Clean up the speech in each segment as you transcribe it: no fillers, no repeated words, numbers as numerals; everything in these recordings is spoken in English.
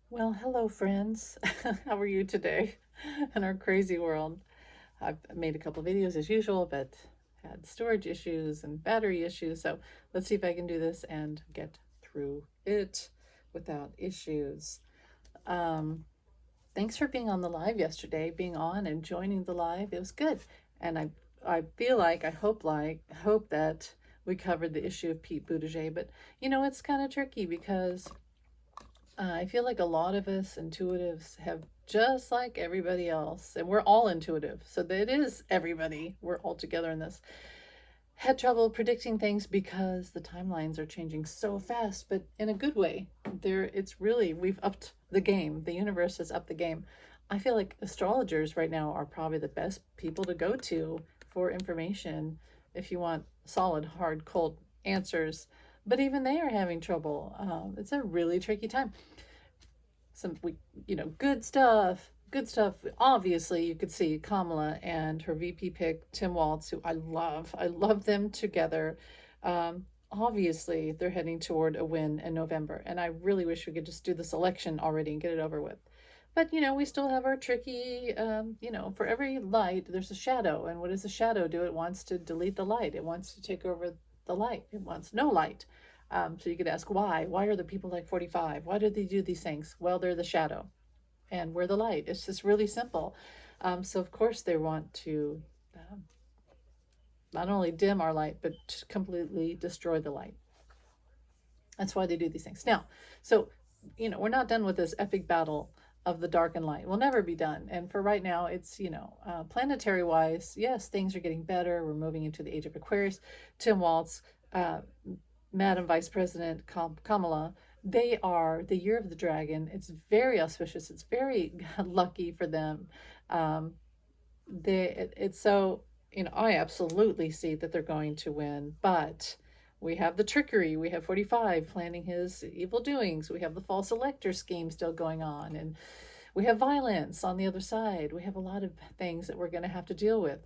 Well, hello, friends. How are you today in our crazy world? I've made a couple videos as usual, but had storage issues and battery issues. So let's see if I can do this and get through it without issues. Um, Thanks for being on the live yesterday, being on and joining the live. It was good, and I feel like I hope that we covered the issue of Pete Buttigieg. But it's kind of tricky because I feel like a lot of us intuitives have, just like everybody else, and we're all intuitive, so that it is everybody, we're all together in this, had trouble predicting things because the timelines are changing so fast, but in a good way. It's really, we've upped the game. The universe has upped the game. I feel like astrologers right now are probably the best people to go to for information if you want solid, hard, cold answers. But even they are having trouble. It's a really tricky time. Some we Good stuff, good stuff. Obviously you could see Kamala and her VP pick Tim Walz, who I love them together. Obviously they're heading toward a win in November, and I really wish we could just do this election already and get it over with. But we still have our tricky, for every light there's a shadow, and what does the shadow do? It wants to delete the light, it wants to take over the light, it wants no light. So you could ask why. Why are the people like 45? Why do they do these things? Well, they're the shadow and we're the light. It's just really simple. So, of course, they want to um, not only dim our light, but completely destroy the light. That's why they do these things. Now, so, we're not done with this epic battle of the dark and light. We'll never be done. And for right now, it's, planetary wise, yes, things are getting better. We're moving into the age of Aquarius. Tim Walz, uh, Madam Vice President Kamala, they are the year of the dragon. It's very auspicious. It's very lucky for them. Um, it's so, I absolutely see that they're going to win, but we have the trickery. We have 45 planning his evil doings. We have the false elector scheme still going on, and we have violence on the other side. We have a lot of things that we're going to have to deal with.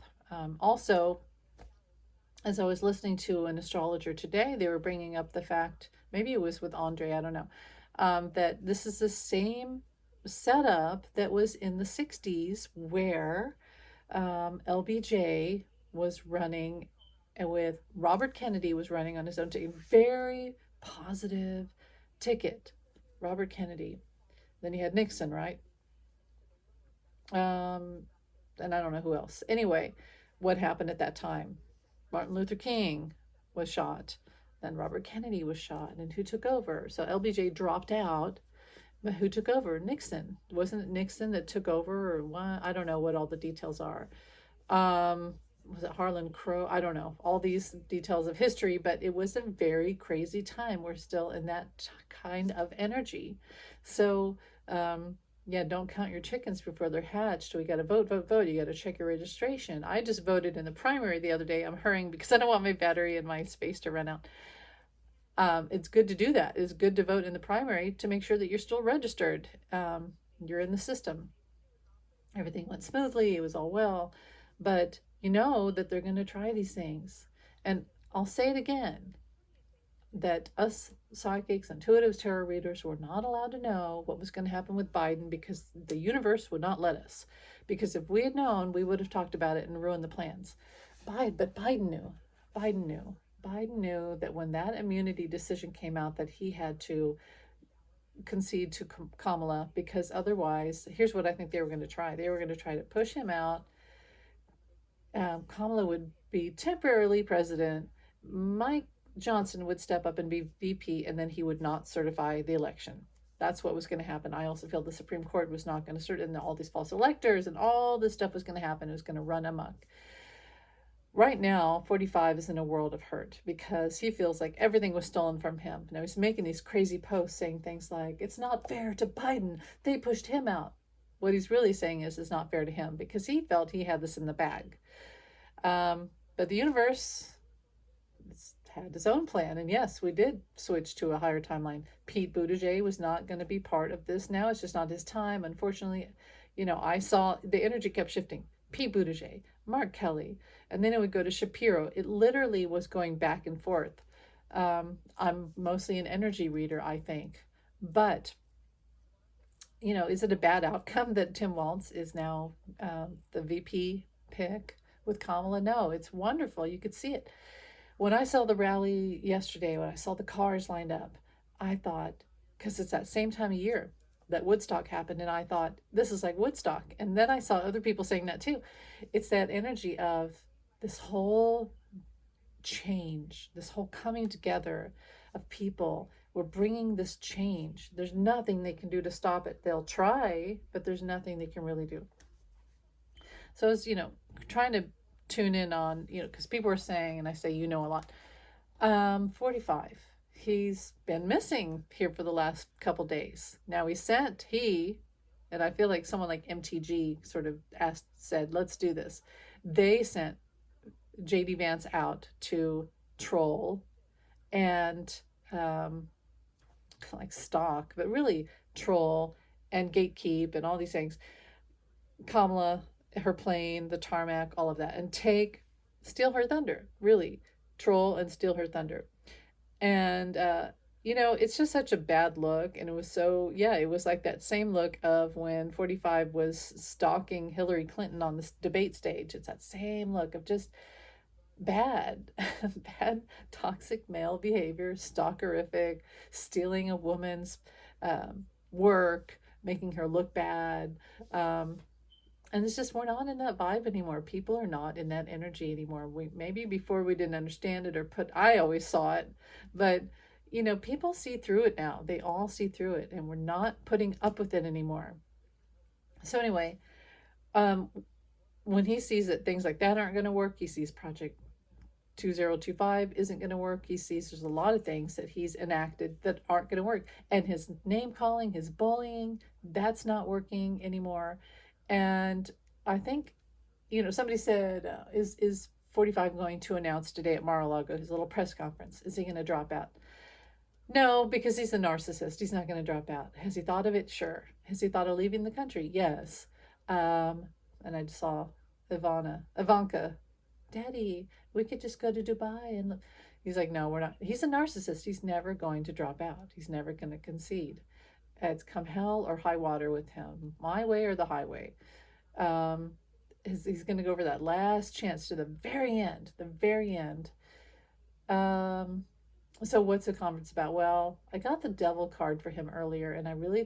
Also, as I was listening to an astrologer today, they were bringing up the fact, maybe it was with Andre, I don't know, that this is the same setup that was in the 60s where LBJ was running with Robert Kennedy was running on his own ticket. Very positive ticket. Robert Kennedy. Then you had Nixon, right? Um, and I don't know who else. Anyway, what happened at that time? Martin Luther King was shot. Then Robert Kennedy was shot. And who took over? So LBJ dropped out. But who took over? Nixon. Wasn't it Nixon that took over, or what? I don't know what all the details are. Was it Harlan Crow? I don't know all these details of history, but it was a very crazy time. We're still in that kind of energy. So, yeah, don't count your chickens before they're hatched. We got to vote, vote, vote. You got to check your registration. I just voted in the primary the other day. I'm hurrying because I don't want my battery and my space to run out. It's good to do that. It's good to vote in the primary to make sure that you're still registered. You're in the system. Everything went smoothly. It was all well. But you know that they're going to try these things. And I'll say it again, that us psychics, intuitives, tarot readers were not allowed to know what was going to happen with Biden because the universe would not let us. Because if we had known, we would have talked about it and ruined the plans. But Biden knew. Biden knew. Biden knew that when that immunity decision came out, that he had to concede to Kamala, because otherwise, here's what I think they were going to try. They were going to try to push him out. Kamala would be temporarily president. Mike Johnson would step up and be VP, and then he would not certify the election. That's what was going to happen. I also feel the Supreme Court was not going to certify, all these false electors and all this stuff was going to happen. It was going to run amok. Right now, 45 is in a world of hurt because he feels like everything was stolen from him. Now he's making these crazy posts saying things like, it's not fair to Biden. They pushed him out. What he's really saying is it's not fair to him because he felt he had this in the bag. But the universe had his own plan. And yes, we did switch to a higher timeline. Pete Buttigieg was not going to be part of this now. It's just not his time. Unfortunately, I saw the energy kept shifting. Pete Buttigieg, Mark Kelly, and then it would go to Shapiro. It literally was going back and forth. I'm mostly an energy reader, I think. But is it a bad outcome that Tim Walz is now the VP pick with Kamala? No, it's wonderful. You could see it. When I saw the rally yesterday, when I saw the cars lined up, I thought, because it's that same time of year that Woodstock happened, and I thought, this is like Woodstock. And then I saw other people saying that too. It's that energy of this whole change, this whole coming together of people. We're bringing this change. There's nothing they can do to stop it. They'll try, but there's nothing they can really do. So I was, trying to tune in on, because people are saying, and I say, a lot, 45. He's been missing here for the last couple days. Now and I feel like someone like MTG sort of said, let's do this. They sent JD Vance out to troll and like stalk, but really troll and gatekeep and all these things. Kamala, her plane, the tarmac, all of that, and steal her thunder, really troll and steal her thunder. And, it's just such a bad look. And it was it was like that same look of when 45 was stalking Hillary Clinton on this debate stage. It's that same look of just bad, bad, toxic male behavior, stalkerific, stealing a woman's work, making her look bad. And it's just, we're not in that vibe anymore. People are not in that energy anymore. Maybe before we didn't understand it, I always saw it, but people see through it now. They all see through it, and we're not putting up with it anymore. So anyway, when he sees that things like that aren't going to work, he sees Project 2025 isn't going to work. He sees there's a lot of things that he's enacted that aren't going to work. And his name calling, his bullying, that's not working anymore. And I think, somebody said, is 45 going to announce today at Mar-a-Lago, his little press conference? Is he going to drop out? No, because he's a narcissist. He's not going to drop out. Has he thought of it? Sure. Has he thought of leaving the country? Yes. And I just saw Ivanka, Daddy, we could just go to Dubai. And he's like, no, we're not. He's a narcissist. He's never going to drop out. He's never going to concede. It's come hell or high water with him, my way or the highway. He's going to go over that last chance to the very end, So what's the conference about? Well, I got the devil card for him earlier, and I really